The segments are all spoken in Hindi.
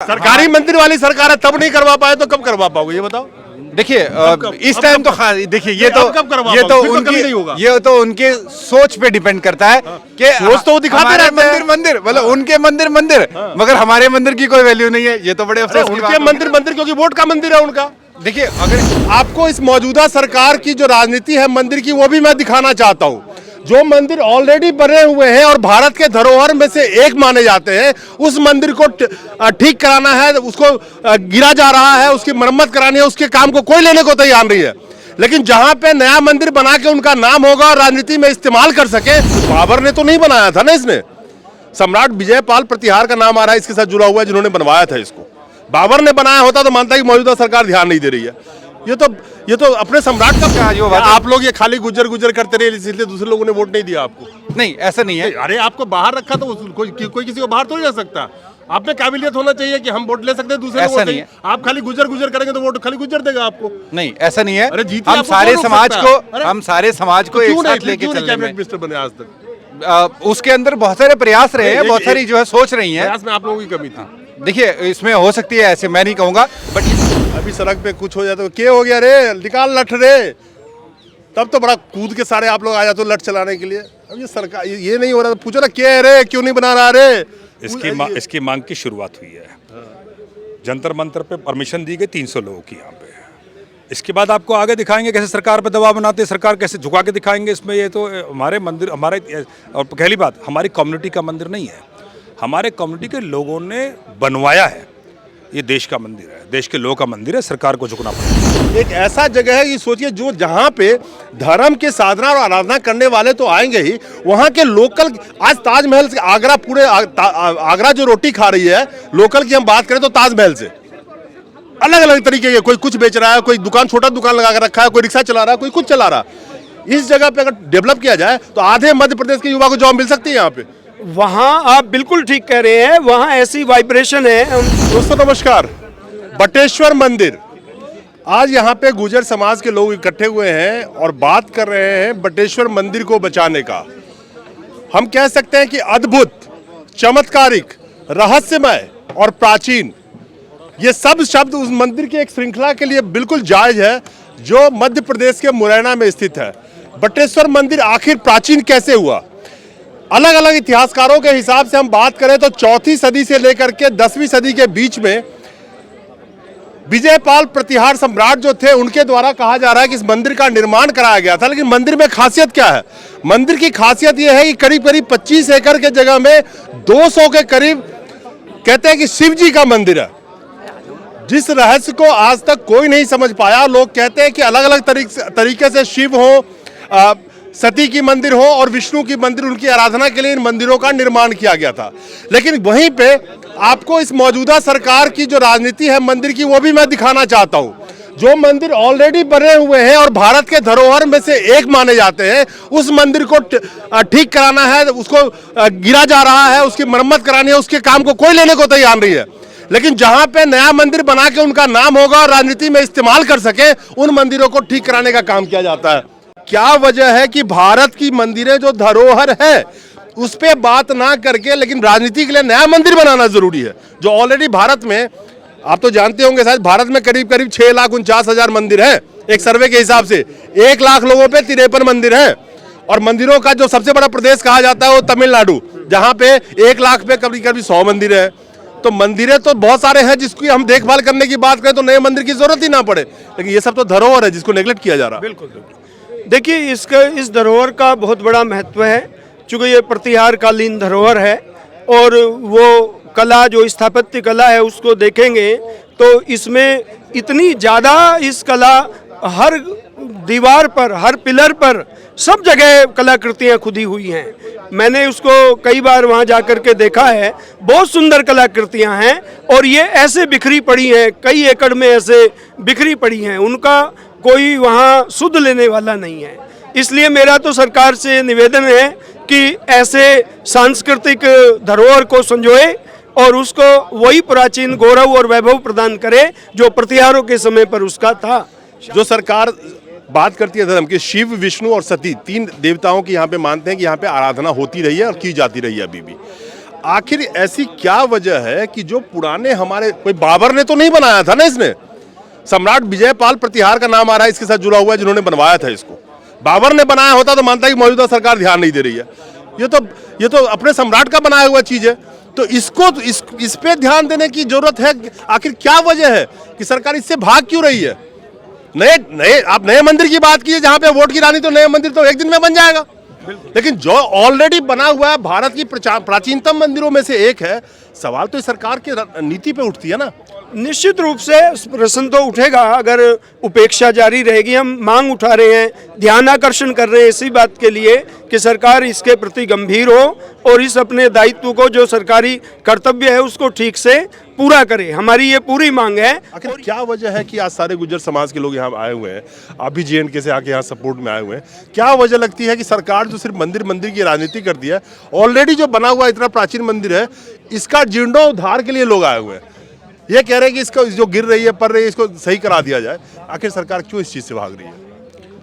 सरकारी मंदिर वाली सरकार है, तब नहीं करवा पाए तो कब करवा पाओगे ये बताओ। देखिए इस टाइम तो हाँ देखिए ये तो उनके सोच पे डिपेंड करता है कि सोच तो वो दिखाते रहते हैं मंदिर मतलब उनके मंदिर मगर हमारे मंदिर की कोई वैल्यू नहीं है। ये तो बड़े अफसोस की बात उनके मंदिर क्योंकि वोट का मंदिर है उनका। देखिए अगर आपको इस मौजूदा सरकार की जो राजनीति है मंदिर की, वो भी मैं दिखाना चाहता हूँ। जो मंदिर ऑलरेडी बने हुए हैं और भारत के धरोहर में से एक माने जाते हैं, उस मंदिर को ठीक कराना है, उसको गिरा जा रहा है, उसकी मरम्मत करानी है, उसके काम को कोई लेने को तैयार नहीं है। लेकिन जहां पे नया मंदिर बना के उनका नाम होगा और राजनीति में इस्तेमाल कर सके, बाबर ने तो नहीं बनाया था ना, इसने सम्राट विजयपाल प्रतिहार का नाम आ रहा है इसके साथ जुड़ा हुआ है, जिन्होंने बनवाया था इसको। बाबर ने बनाया होता तो मानता है कि मौजूदा सरकार ध्यान नहीं दे रही है। ये तो अपने सम्राट का क्या जो बात, आप लोग ये खाली गुजर करते रहे इसलिए दूसरे लोगों ने वोट नहीं दिया आपको। नहीं ऐसा नहीं है। अरे आपको बाहर रखा तो कोई किसी को बाहर तो नहीं रख सकता। आप में काबिलियत होना चाहिए कि हम वोट ले सकते हैं दूसरे लोगों से। आप खाली गुजर करेंगे तो वोट खाली गुजर देगा आपको। नहीं ऐसा नहीं है। अरे हम सारे समाज को एक साथ लेके चलने में मिनिस्टर बने आज तक। उसके अंदर बहुत सारे प्रयास रहे हैं, बहुत सारी जो है सोच रही है। प्रयास में आप लोगों की कमी थी। देखिए इसमें हो सकती है, ऐसे मैं नहीं कहूंगा, बट अभी सड़क पे कुछ हो जाता तो क्या हो गया रे, निकाल लठ रे, तब तो बड़ा कूद के सारे आप लोग आ जाते हो लठ चलाने के लिए। अब ये सरकार ये नहीं हो रहा तो पूछो ना क्या है रे, क्यों नहीं बना रहा रे। इसकी मांग की शुरुआत हुई है। जंतर मंतर पे परमिशन दी गई 300 लोगों की यहाँ पे। इसके बाद आपको आगे दिखाएंगे कैसे सरकार पे दबाव बनाते हैं, सरकार कैसे झुका के दिखाएंगे। इसमें ये तो हमारे मंदिर और पहली बात हमारी कम्युनिटी का मंदिर नहीं है, हमारे कम्युनिटी के लोगों ने बनवाया है। ये देश का मंदिर है, देश के लोगों का मंदिर है, सरकार को झुकना पड़ेगा। एक ऐसा जगह है कि सोचिए जो जहाँ पे धर्म के साधना और आराधना करने वाले तो आएंगे ही, वहाँ के लोकल, आज ताजमहल से आगरा, पूरे आगरा जो रोटी खा रही है लोकल की हम बात करें तो ताजमहल से अलग अलग तरीके के, कोई कुछ बेच रहा है, कोई दुकान छोटा दुकान लगा कर रखा है, कोई रिक्शा चला रहा है, कोई कुछ चला रहा है। इस जगह पे अगर डेवलप किया जाए तो आधे मध्य प्रदेश के युवा को जॉब मिल सकती है यहाँ पे। वहाँ आप बिल्कुल ठीक कह रहे हैं, वहाँ ऐसी वाइब्रेशन है। दोस्तों नमस्कार। बटेश्वर मंदिर, आज यहाँ पे गुर्जर समाज के लोग इकट्ठे हुए हैं और बात कर रहे हैं बटेश्वर मंदिर को बचाने का। हम कह सकते हैं कि अद्भुत, चमत्कारिक, रहस्यमय और प्राचीन, ये सब शब्द उस मंदिर की एक श्रृंखला के लिए बिल्कुल जायज है जो मध्य प्रदेश के मुरैना में स्थित है। बटेश्वर मंदिर आखिर प्राचीन कैसे हुआ? अलग अलग इतिहासकारों के हिसाब से हम बात करें तो 4वीं सदी से लेकर के 10वीं सदी के बीच में विजयपाल प्रतिहार सम्राट जो थे उनके द्वारा कहा जा रहा है कि इस मंदिर का निर्माण कराया गया था। लेकिन मंदिर में खासियत क्या है? मंदिर की खासियत यह है कि करीब करीब 25 एकड़ के जगह में 200 के करीब कहते हैं कि शिव जी का मंदिर है, जिस रहस्य को आज तक कोई नहीं समझ पाया। लोग कहते हैं कि अलग अलग तरीके से शिव हो, सती की मंदिर हो और विष्णु की मंदिर, उनकी आराधना के लिए इन मंदिरों का निर्माण किया गया था। लेकिन वहीं पे आपको इस मौजूदा सरकार की जो राजनीति है मंदिर की, वो भी मैं दिखाना चाहता हूँ। जो मंदिर ऑलरेडी बने हुए हैं और भारत के धरोहर में से एक माने जाते हैं, उस मंदिर को ठीक कराना है, उसको गिरा जा रहा है, उसकी मरम्मत करानी है, उसके काम को कोई लेने को तैयार नहीं है। लेकिन जहां पे नया मंदिर बना के उनका नाम होगा और राजनीति में इस्तेमाल कर सके, उन मंदिरों को ठीक कराने का काम किया जाता है। क्या वजह है कि भारत की मंदिरें जो धरोहर है उस पे बात ना करके, लेकिन राजनीति के लिए नया मंदिर बनाना जरूरी है? जो ऑलरेडी भारत में, आप तो जानते होंगे शायद, भारत में करीब करीब 6,49,000 मंदिर हैं। एक सर्वे के हिसाब से 1 लाख लोगों पे 53 मंदिर हैं। और मंदिरों का जो सबसे बड़ा प्रदेश कहा जाता है वो तमिलनाडु, जहां पे 1 लाख पे करीब करीब 100 मंदिर है। तो मंदिरें तो बहुत सारे हैं जिसकी हम देखभाल करने की बात करें तो नए मंदिर की जरूरत ही ना पड़े, लेकिन ये सब तो धरोहर है जिसको नेग्लेक्ट किया जा रहा है। बिल्कुल देखिए, इस धरोहर का बहुत बड़ा महत्व है, चूँकि ये प्रतिहार कालीन धरोहर है और वो कला जो स्थापत्य कला है उसको देखेंगे तो इसमें इतनी ज़्यादा इस कला, हर दीवार पर, हर पिलर पर, सब जगह कलाकृतियाँ खुदी हुई हैं। मैंने उसको कई बार वहाँ जाकर के देखा है, बहुत सुंदर कलाकृतियाँ हैं और ये ऐसे बिखरी पड़ी हैं, कई एकड़ में ऐसे बिखरी पड़ी हैं, उनका कोई वहाँ सुध लेने वाला नहीं है। इसलिए मेरा तो सरकार से निवेदन है कि ऐसे सांस्कृतिक धरोहर को संजोए और उसको वही प्राचीन गौरव और वैभव प्रदान करे जो प्रतिहारों के समय पर उसका था। जो सरकार बात करती है धर्म की, शिव, विष्णु और सती 3 देवताओं की यहाँ पे मानते हैं कि यहाँ पे आराधना होती रही है और की जाती रही है अभी भी। आखिर ऐसी क्या वजह है कि जो पुराने हमारे, कोई बाबर ने तो नहीं बनाया था ना इसने, सम्राट विजयपाल प्रतिहार का नाम आ रहा है इसके साथ जुड़ा हुआ है, जिन्होंने बनवाया था इसको। बाबर ने बनाया होता तो मानता है कि मौजूदा सरकार ध्यान नहीं दे रही है। ये तो अपने सम्राट का बनाया हुआ चीज है, तो इसको इस पे ध्यान देने की जरूरत है। आखिर क्या वजह है कि सरकार इससे भाग क्यों रही है? आप नए मंदिर की बात कीजिए, जहां पे वोट की रानी, तो नए मंदिर तो एक दिन में बन जाएगा। लेकिन जो ऑलरेडी बना हुआ है, भारत की प्राचीनतम मंदिरों में से एक है, सवाल तो इस सरकार की नीति पे उठती है ना। निश्चित रूप से प्रश्न तो उठेगा अगर उपेक्षा जारी रहेगी। हम मांग उठा रहे हैं, ध्यान आकर्षण कर रहे हैं इसी बात के लिए कि सरकार इसके प्रति गंभीर हो और इस अपने दायित्व को, जो सरकारी कर्तव्य है, उसको ठीक से पूरा करे। हमारी ये पूरी मांग है। आखिर क्या वजह है कि आज सारे गुज्जर समाज के लोग यहाँ आए हुए हैं, आप भी JNK से आके यहाँ सपोर्ट में आए हुए हैं, क्या वजह लगती है कि सरकार जो सिर्फ मंदिर की राजनीति करती है? ऑलरेडी जो बना हुआ इतना प्राचीन मंदिर है, इसका जीर्णोद्धार के लिए लोग आए हुए हैं। ये कह रहे हैं कि इसको जो गिर रही है, पड़ रही है, इसको सही करा दिया जाए। आखिर सरकार क्यों इस चीज़ से भाग रही है?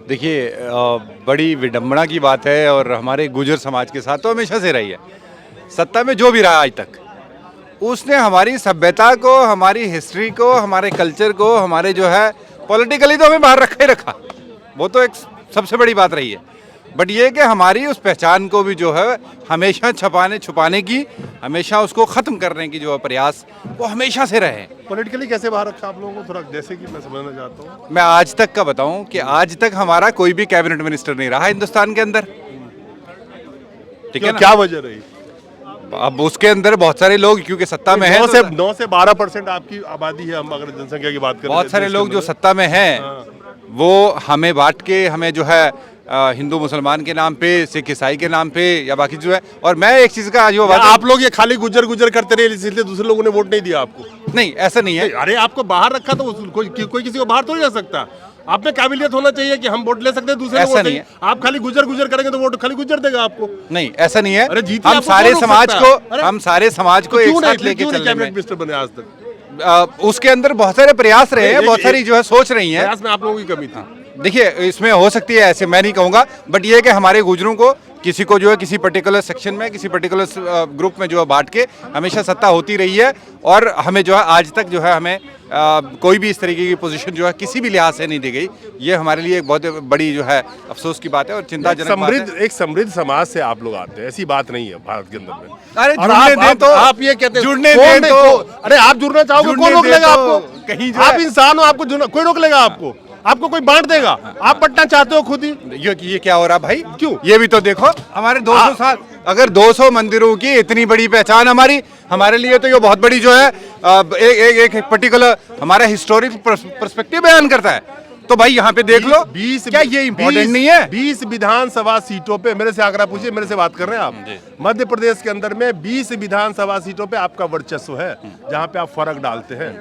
देखिए, बड़ी विडंबना की बात है और हमारे गुर्जर समाज के साथ तो हमेशा से रही है। सत्ता में जो भी रहा आज तक, उसने हमारी सभ्यता को, हमारी हिस्ट्री को, हमारे कल्चर को, हमारे जो है पॉलिटिकली तो हमें बाहर रखा ही रखा। वो तो एक सबसे बड़ी बात रही है। बट ये कि हमारी उस पहचान को भी जो है हमेशा छुपाने की, हमेशा उसको ख़त्म करने की जो प्रयास, वो हमेशा से रहे। पॉलिटिकली कैसे बाहर रखा आप लोगों को, थोड़ा जैसे कि मैं समझना चाहता हूँ। मैं आज तक का बताऊं कि आज तक हमारा कोई भी कैबिनेट मिनिस्टर नहीं रहा हिंदुस्तान के अंदर। ठीक है ना? क्या वजह रही? अब उसके अंदर बहुत सारे लोग क्योंकि सत्ता में हैं, 9 से 12% आपकी आबादी है, हम अगर जनसंख्या की बात करें। बहुत सारे लोग जो सत्ता में हैं, वो हमें बांट के, हमें जो है हिंदू मुसलमान के नाम पे, सिख ईसाई के नाम पे, या बाकी जो है। और मैं एक चीज का आज वो बात, आप लोग ये खाली गुजर करते रहे इसलिए दूसरे लोगों ने वोट नहीं दिया आपको? नहीं, ऐसा नहीं है। अरे आपको बाहर रखा तो कोई किसी को बाहर तो नहीं रख सकता। आप में काबिलियत होना चाहिए कि हम वोट ले सकते हैं, दूसरे ऐसा नहीं है। आप खाली गुजर करेंगे तो वोट खाली गुजर देगा आपको। नहीं, ऐसा नहीं है। अरे जीत हम सारे समाज को एक साथ लेके चलने में, मिनिस्टर बने आज तक? उसके अंदर बहुत सारे प्रयास रहे हैं, बहुत सारी जो है सोच रही है। प्रयास में आप लोगों की कमी थी। देखिए, इसमें हो सकती है, ऐसे मैं नहीं कहूँगा, बट ये है कि हमारे गुजरों को, किसी को जो है किसी पर्टिकुलर सेक्शन में, किसी पर्टिकुलर ग्रुप में जो है बांट के हमेशा सत्ता होती रही है। और हमें जो है आज तक जो है हमें कोई भी इस तरीके की पोजीशन जो है किसी भी लिहाज से नहीं दी गई। ये हमारे लिए एक बहुत बड़ी जो है अफसोस की बात है और चिंताजनक बात है। एक समृद्ध समाज से आप लोग आते हैं, ऐसी बात नहीं है भारत के अंदर में। अरे आप ये कहते हैं जुड़ने दें तो, अरे आप जुड़ना चाहोगे, कौन रोक लेगा आपको? कहीं आप इंसान हो, आपको जुड़ना कोई रोक लेगा आपको? आपको कोई बांट देगा? आप बंटना चाहते हो खुद ही। ये क्या हो रहा भाई? क्यों? ये भी तो देखो, हमारे 200 साल, अगर 200 मंदिरों की इतनी बड़ी पहचान हमारे लिए, तो ये बहुत बड़ी जो है एक पर्टिकुलर हमारा हिस्टोरिक पर्सपेक्टिव बयान करता है। तो भाई यहाँ पे देख लो, 20 क्या ये इम्पोर्टेंट नहीं है? 20 विधानसभा सीटों पे, मेरे से आगरा पूछिए, मेरे से बात कर रहे हैं आप। मध्य प्रदेश के अंदर में 20 विधानसभा सीटों पे आपका वर्चस्व है, जहाँ पे आप फर्क डालते हैं।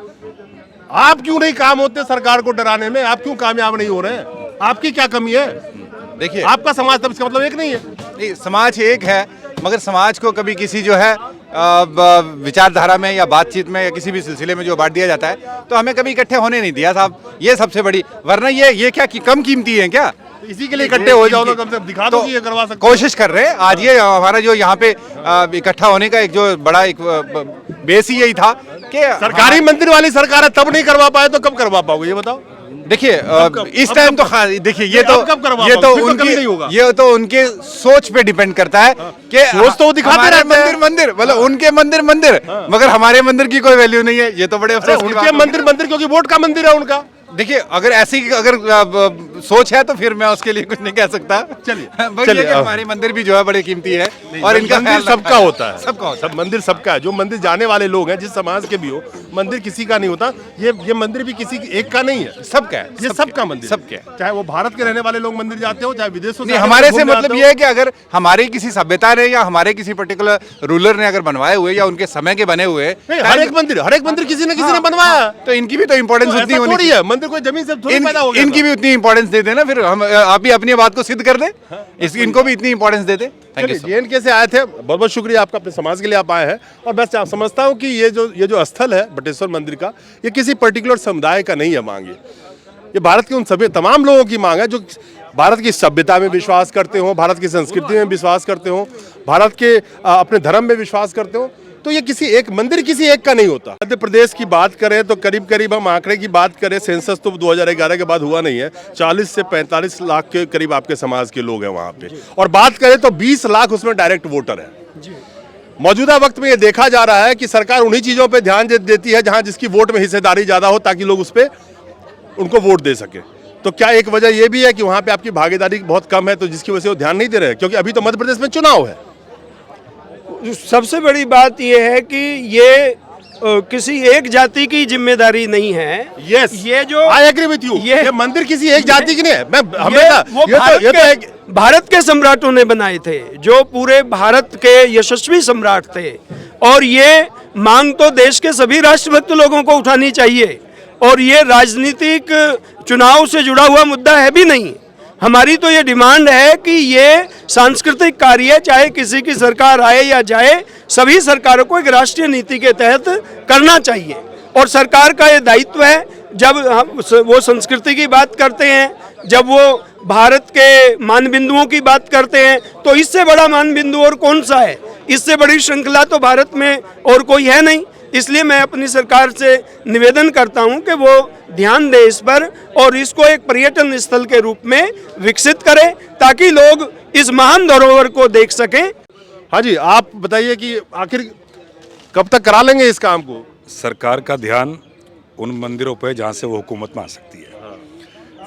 आप क्यों नहीं काम होते सरकार को डराने में? आप क्यों कामयाब नहीं हो रहे हैं? आपकी क्या कमी है? देखिए, आपका समाज तब इसका मतलब एक नहीं है। नहीं, समाज एक है, मगर समाज को कभी किसी जो है विचारधारा में या बातचीत में या किसी भी सिलसिले में जो बांट दिया जाता है, तो हमें कभी इकट्ठे होने नहीं दिया साहब। ये सबसे बड़ी, वरना ये क्या कि कम कीमती है क्या? इसी के लिए इकट्ठे हो जाओ, तो कम से कम दिखा दो कि ये करवा सकते। कोशिश कर रहे हैं। आज ये हमारा जो यहाँ पे इकट्ठा होने का एक जो बड़ा एक बेस ही यही था कि सरकारी मंदिर वाली सरकार है, तब नहीं करवा पाए तो कब करवा पाओगे, ये बताओ। देखिए, इस टाइम तो देखिए, ये तो उनके सोच पे डिपेंड करता है कि सोच तो दिखाते रहते हैं। मंदिर मतलब उनके मंदिर मगर हमारे मंदिर की कोई वैल्यू नहीं है। ये तो बड़े अफसोस की बात है। उनके मंदिर क्योंकि वोट का मंदिर है उनका। देखिए, अगर ऐसी सोच है तो फिर मैं उसके लिए कुछ नहीं कह सकता। चलिए, हमारे मंदिर भी जो है बड़े कीमती है और इनका मंदिर सबका होता है, सबका मंदिर सबका है। जो मंदिर जाने वाले लोग हैं, जिस समाज के भी हो, मंदिर किसी का नहीं होता। ये मंदिर भी किसी एक का नहीं है, सबका है। ये सबका मंदिर, सबके, चाहे वो भारत के रहने वाले लोग मंदिर जाते हो, चाहे विदेशों से। हमारे से मतलब ये है कि अगर हमारी किसी सभ्यता ने या हमारे किसी पर्टिकुलर रूलर ने अगर बनवाए हुए या उनके समय के बने हुए, हर एक मंदिर किसी न किसी ने बनवाया, तो इनकी भी तो इंपॉर्टेंस उतनी होनी है। मंदिर कोई जमीन से इनकी भी उतनी इंपॉर्टेंस दे देना, फिर हम आप भी अपनी बात को सिद्ध कर दे, इनको भी इतनी इंपॉर्टेंस दे दे। JNK से आए थे, बहुत बहुत शुक्रिया आपका, अपने समाज के लिए आप आए हैं। और मैं समझता हूँ कि ये जो स्थल है बटेश्वर मंदिर का, ये किसी पर्टिकुलर समुदाय का नहीं है मांग। ये भारत के उन सभी तमाम लोगों की मांग है जो भारत की सभ्यता में विश्वास करते हो, भारत की संस्कृति में विश्वास करते हो, भारत के अपने धर्म में विश्वास करते हो। तो ये किसी एक मंदिर किसी एक का नहीं होता। मध्य प्रदेश की बात करें तो करीब करीब हम आंकड़े की बात करें, सेंसस तो 2011 के बाद हुआ नहीं है, 40 से 45 लाख के करीब आपके समाज के लोग हैं वहाँ पे, और बात करें तो 20 लाख उसमें डायरेक्ट वोटर है। मौजूदा वक्त में ये देखा जा रहा है कि सरकार उन्हीं चीज़ों पर ध्यान देती है जहाँ जिसकी वोट में हिस्सेदारी ज़्यादा हो, ताकि लोग उस पर उनको वोट दे सके। तो क्या एक वजह ये भी है कि वहाँ पे आपकी भागीदारी बहुत कम है, तो जिसकी वजह से वो ध्यान नहीं दे रहे? क्योंकि अभी तो मध्य प्रदेश में चुनाव है। सबसे बड़ी बात यह है कि ये किसी एक जाति की जिम्मेदारी नहीं है। यस, ये जो आई एग्री विथ यू, ये मंदिर किसी एक जाति की नहीं है। मैं भारत के सम्राटों ने बनाए थे, जो पूरे भारत के यशस्वी सम्राट थे, और ये मांग तो देश के सभी राष्ट्रभक्त लोगों को उठानी चाहिए। और ये राजनीतिक चुनाव से जुड़ा हुआ मुद्दा है भी नहीं। हमारी तो ये डिमांड है कि ये सांस्कृतिक कार्य, चाहे किसी की सरकार आए या जाए, सभी सरकारों को एक राष्ट्रीय नीति के तहत करना चाहिए। और सरकार का ये दायित्व है, जब हम वो संस्कृति की बात करते हैं, जब वो भारत के मानबिंदुओं की बात करते हैं, तो इससे बड़ा मानबिंदु और कौन सा है? इससे बड़ी श्रृंखला तो भारत में और कोई है नहीं। इसलिए मैं अपनी सरकार से निवेदन करता हूं कि वो ध्यान दे इस पर और इसको एक पर्यटन स्थल के रूप में विकसित करें, ताकि लोग इस महान धरोहर को देख सकें। हाँ जी, आप बताइए कि आखिर कब तक करा लेंगे इस काम को? सरकार का ध्यान उन मंदिरों पे जहाँ से वो हुकूमत में आ सकती है,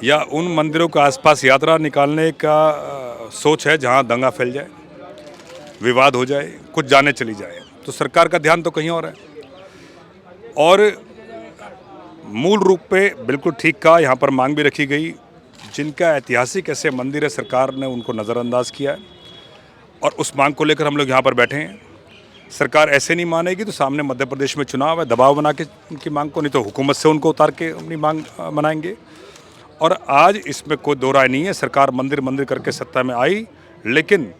या उन मंदिरों के आसपास यात्रा निकालने का सोच है जहाँ दंगा फैल जाए, विवाद हो जाए, कुछ जाने चली जाए। तो सरकार का ध्यान तो कहीं और है। और मूल रूप पे बिल्कुल ठीक कहा, यहाँ पर मांग भी रखी गई। जिनका ऐतिहासिक ऐसे मंदिर है, सरकार ने उनको नज़रअंदाज किया है, और उस मांग को लेकर हम लोग यहाँ पर बैठे हैं। सरकार ऐसे नहीं मानेगी तो सामने मध्य प्रदेश में चुनाव है, दबाव बना के उनकी मांग को, नहीं तो हुकूमत से उनको उतार के अपनी मांग बनाएंगे। और आज इसमें कोई दो राय नहीं है, सरकार मंदिर मंदिर करके सत्ता में आई, लेकिन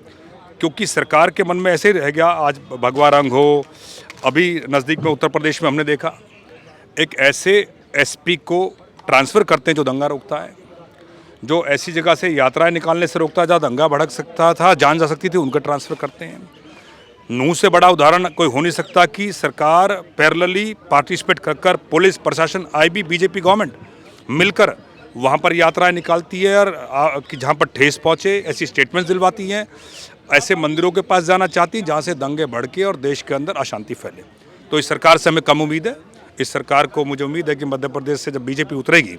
क्योंकि सरकार के मन में ऐसे रह गया, आज भगवा रंग हो, अभी नज़दीक में उत्तर प्रदेश में हमने देखा एक ऐसे एसपी को ट्रांसफ़र करते हैं जो दंगा रोकता है, जो ऐसी जगह से यात्राएं निकालने से रोकता है जहाँ दंगा भड़क सकता था, जान जा सकती थी, उनका ट्रांसफ़र करते हैं। नूह से बड़ा उदाहरण कोई हो नहीं सकता कि सरकार पैरेलली पार्टिसिपेट कर पुलिस प्रशासन, आईबी, बीजेपी गवर्नमेंट मिलकर वहाँ पर यात्राएं निकालती है, और कि जहाँ पर ठेस पहुँचे ऐसी स्टेटमेंट्स दिलवाती हैं, ऐसे मंदिरों के पास जाना चाहती हैं जहाँ से दंगे भड़के और देश के अंदर अशांति फैले। तो इस सरकार से हमें कम उम्मीद है। इस सरकार को मुझे उम्मीद है कि मध्य प्रदेश से जब बीजेपी उतरेगी,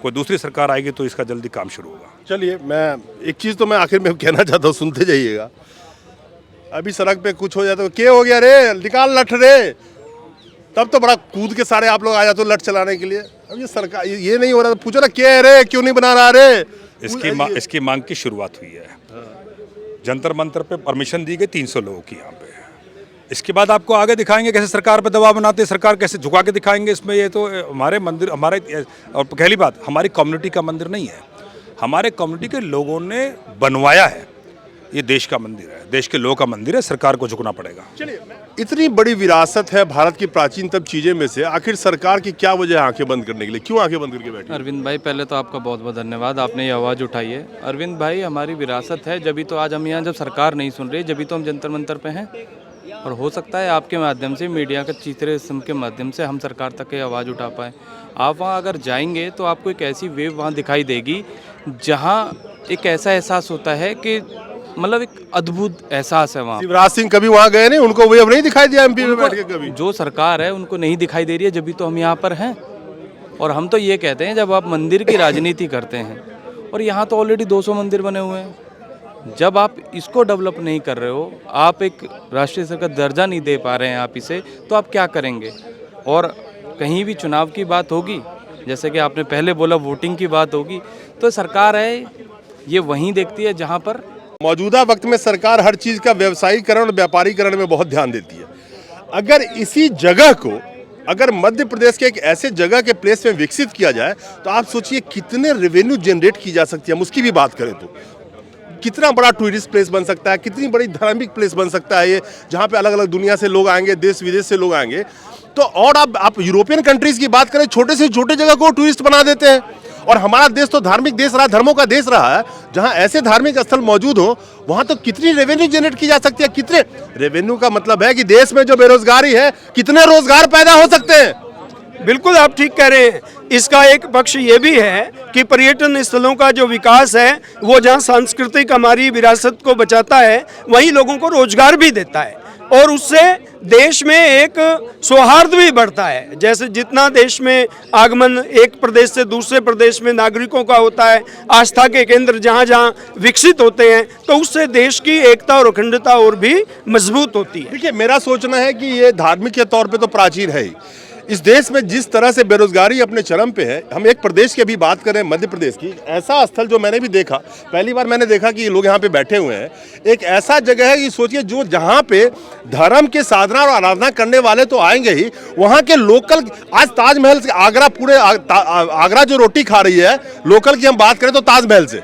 कोई दूसरी सरकार आएगी, तो इसका जल्दी काम शुरू होगा। चलिए, मैं एक चीज़ तो मैं आखिर में कहना चाहता हूँ, सुनते जाइएगा। अभी सड़क पे कुछ हो जाता है, क्या हो गया रे, निकाल लठ रे, तब तो बड़ा कूद के सारे आप लोग आ जाते हो लठ चलाने के लिए। अब ये सरकार ये नहीं हो रहा, पूछो ना क्या है रे, क्यों नहीं बना रहा रे? इसकी मांग की शुरुआत हुई है। जंतर मंतर पे परमिशन दी गई 300 लोगों की यहाँ पे। इसके बाद आपको आगे दिखाएंगे कैसे सरकार पे दबाव बनाते, सरकार कैसे झुका के दिखाएंगे। इसमें ये तो हमारे मंदिर, हमारे, और पहली बात, हमारी कम्युनिटी का मंदिर नहीं है, हमारे कम्युनिटी के लोगों ने बनवाया है। ये देश का मंदिर है, देश के लोगों का मंदिर है, सरकार को झुकना पड़ेगा। चलिए, इतनी बड़ी विरासत है भारत की प्राचीनतम चीजें में से, आखिर सरकार की क्या वजह है आंखें बंद करने के लिए? क्यों आंखें बंद करके बैठी? अरविंद भाई, पहले तो आपका बहुत बहुत धन्यवाद, आपने ये आवाज़ उठाई है। अरविंद भाई, हमारी विरासत है, जब तो आज हम यहाँ, जब सरकार नहीं सुन रही, जब तो हम जंतर मंतर पे हैं। और हो सकता है आपके माध्यम से, मीडिया के चित्रण के माध्यम से हम सरकार तक ये आवाज़ उठा पाएँ। आप वहाँ अगर जाएंगे तो आपको एक ऐसी वेव वहाँ दिखाई देगी जहाँ एक ऐसा एहसास होता है कि मतलब एक अद्भुत एहसास है वहाँ। शिवराज सिंह कभी वहाँ गए नहीं, उनको वेव नहीं दिखाई दिया एमपी में बैठ के कभी? जो सरकार है उनको नहीं दिखाई दे रही है, जब भी तो हम यहाँ पर हैं। और हम तो ये कहते हैं, जब आप मंदिर की राजनीति करते हैं, और यहाँ तो ऑलरेडी 200 मंदिर बने हुए हैं, जब आप इसको डेवलप नहीं कर रहे हो, आप एक राष्ट्रीय स्तर का दर्जा नहीं दे पा रहे हैं आप इसे, तो आप क्या करेंगे? और कहीं भी चुनाव की बात होगी, जैसे कि आपने पहले बोला वोटिंग की बात होगी, तो सरकार है ये वहीं देखती है जहाँ पर मौजूदा वक्त में सरकार हर चीज का व्यवसायीकरण और व्यापारीकरण में बहुत ध्यान देती है। अगर इसी जगह को, अगर मध्य प्रदेश के एक ऐसे जगह के प्लेस में विकसित किया जाए, तो आप सोचिए कितने रेवेन्यू जनरेट की जा सकती है। हम उसकी भी बात करें तो कितना बड़ा टूरिस्ट प्लेस बन सकता है, कितनी बड़ी धार्मिक प्लेस बन सकता है ये, जहाँ पे अलग अलग दुनिया से लोग आएंगे, देश विदेश से लोग आएंगे। तो और आप यूरोपियन कंट्रीज की बात करें, छोटे से छोटे जगह को टूरिस्ट बना देते हैं, और हमारा देश तो धार्मिक देश रहा, धर्मों का देश रहा है। जहां ऐसे धार्मिक स्थल मौजूद हो वहां तो कितनी रेवेन्यू जनरेट की जा सकती है। कितने रेवेन्यू का मतलब है कि देश में जो बेरोजगारी है, कितने रोजगार पैदा हो सकते हैं। बिल्कुल आप ठीक कह रहे हैं। इसका एक पक्ष ये भी है कि पर्यटन स्थलों का जो विकास है वो जहाँ सांस्कृतिक हमारी विरासत को बचाता है वहीं लोगों को रोजगार भी देता है और उससे देश में एक सौहार्द भी बढ़ता है। जैसे जितना देश में आगमन एक प्रदेश से दूसरे प्रदेश में नागरिकों का होता है, आस्था के केंद्र जहाँ जहाँ विकसित होते हैं, तो उससे देश की एकता और अखंडता और भी मजबूत होती है। देखिए, मेरा सोचना है कि ये धार्मिक के तौर पे तो प्राचीन है ही। इस देश में जिस तरह से बेरोजगारी अपने चरम पे है, हम एक प्रदेश की अभी बात करें, मध्य प्रदेश की, ऐसा स्थल जो मैंने भी देखा, पहली बार मैंने देखा कि ये लोग यहाँ पे बैठे हुए हैं। एक ऐसा जगह है कि सोचिए जो जहाँ पे धर्म के साधना और आराधना करने वाले तो आएंगे ही, वहाँ के लोकल, आज ताजमहल से आगरा, पूरे आगरा जो रोटी खा रही है, लोकल की हम बात करें तो ताजमहल से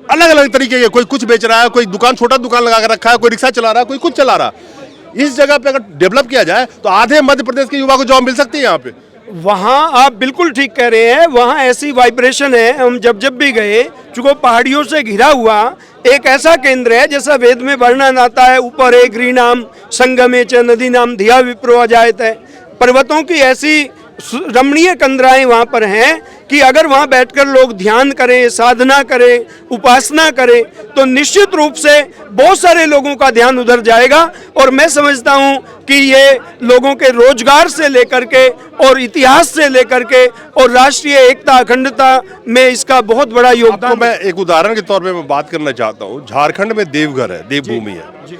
अलग अलग तरीके के, कोई कुछ बेच रहा है, कोई दुकान, छोटा दुकान लगा कर रखा है, कोई रिक्शा चला रहा है, कोई कुछ चला रहा है। इस जगह पे अगर डेवलप किया जाए तो आधे मध्य प्रदेश के युवा को जॉब मिल सकती है यहाँ पे। वहाँ आप बिल्कुल ठीक कह रहे हैं, वहाँ ऐसी वाइब्रेशन है। हम जब भी गए, चूंकि पहाड़ियों से घिरा हुआ एक ऐसा केंद्र है, जैसा वेद में वर्णन आता है, ऊपर एक गिरिनाम संगमे च नदी नाम धिया विप्रो अजायत है। पर्वतों की ऐसी रमणीय कंदराएं वहाँ पर हैं कि अगर वहाँ बैठकर लोग ध्यान करें, साधना करें, उपासना करें, तो निश्चित रूप से बहुत सारे लोगों का ध्यान उधर जाएगा। और मैं समझता हूँ कि ये लोगों के रोजगार से लेकर के और इतिहास से लेकर के और राष्ट्रीय एकता अखंडता में इसका बहुत बड़ा योगदान। आपको मैं एक उदाहरण के तौर पे मैं बात करना चाहता हूँ। झारखंड में देवघर है, देवभूमि है,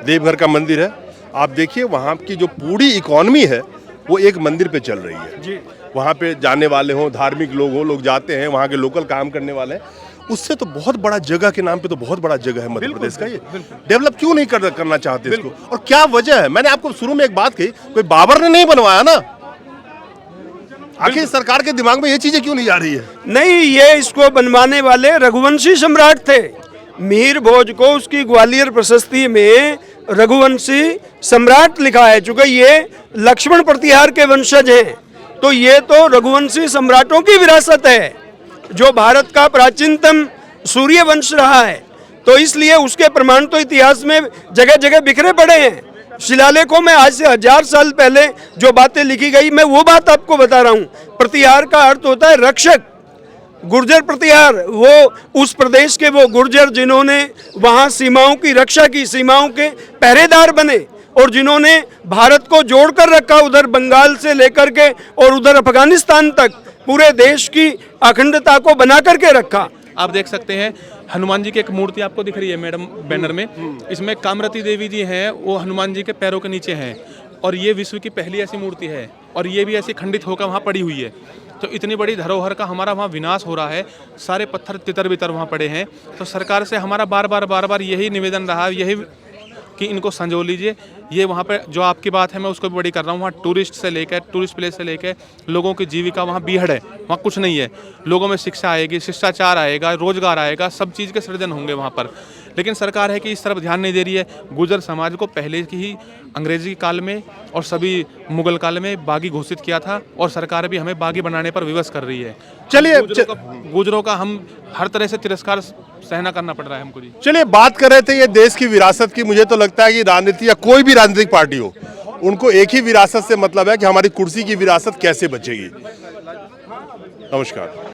देवघर का मंदिर है। आप देखिए वहाँ की जो पूरी इकोनॉमी है वो एक मंदिर पे चल रही है। वहाँ पे जाने वाले हों, धार्मिक लोग हों, लोग जाते हैं, वहाँ के लोकल काम करने वाले हैं। उससे तो बहुत बड़ा जगह के नाम पे तो बहुत बड़ा जगह है मध्य प्रदेश का। ये डेवलप क्यों नहीं करना चाहते इसको, और क्या वजह है? मैंने आपको शुरू में एक बात कही, कोई बाबर ने नहीं बनवाया ना। आखिर सरकार के दिमाग में ये चीजें क्यों नहीं आ रही है? नहीं, ये इसको बनवाने वाले रघुवंशी सम्राट थे। मीर भोज को उसकी ग्वालियर प्रशस्ति में रघुवंशी सम्राट लिखा है। चूंकि ये लक्ष्मण प्रतिहार के वंशज हैं, तो ये तो रघुवंशी सम्राटों की विरासत है, जो भारत का प्राचीनतम सूर्य वंश रहा है। तो इसलिए उसके प्रमाण तो इतिहास में जगह जगह बिखरे पड़े हैं। शिलालेखों में आज से 1000 साल पहले जो बातें लिखी गई, मैं वो बात आपको बता रहा हूँ। प्रतिहार का अर्थ होता है रक्षक। गुर्जर प्रतिहार, वो उस प्रदेश के वो गुर्जर जिन्होंने वहाँ सीमाओं की रक्षा की, सीमाओं के पहरेदार बने और जिन्होंने भारत को जोड़कर रखा, उधर बंगाल से लेकर के और उधर अफगानिस्तान तक पूरे देश की अखंडता को बना करके रखा। आप देख सकते हैं हनुमान जी की एक मूर्ति आपको दिख रही है मैडम बैनर में। इसमें कामरती देवी जी हैं, वो हनुमान जी के पैरों के नीचे हैं और ये विश्व की पहली ऐसी मूर्ति है और ये भी ऐसी खंडित होकर वहाँ पड़ी हुई है। तो इतनी बड़ी धरोहर का हमारा वहाँ विनाश हो रहा है, सारे पत्थर तितर बितर वहाँ पड़े हैं। तो सरकार से हमारा बार बार यही निवेदन रहा, यही कि इनको संजो लीजिए। ये वहाँ पे जो आपकी बात है मैं उसको भी बड़ी कर रहा हूँ। वहाँ टूरिस्ट प्लेस से लेकर लोगों की जीविका वहाँ बीहड़ है, वहाँ कुछ नहीं है। लोगों में शिक्षा आएगी, शिष्टाचार आएगा, रोजगार आएगा, सब चीज़ के सृजन होंगे वहाँ पर। लेकिन सरकार है कि इस तरफ ध्यान नहीं दे रही है। गुर्जर समाज को पहले की ही अंग्रेजी काल में और सभी मुगल काल में बागी घोषित किया था और सरकार भी हमें बागी बनाने पर विवश कर रही है। चलिए, गुर्जरों का हम हर तरह से तिरस्कार सहना करना पड़ रहा है हमको जी। चलिए, बात कर रहे थे ये देश की विरासत की। मुझे तो लगता है कि राजनीति या कोई भी राजनीतिक पार्टी हो, उनको एक ही विरासत से मतलब है कि हमारी कुर्सी की विरासत कैसे बचेगी। नमस्कार।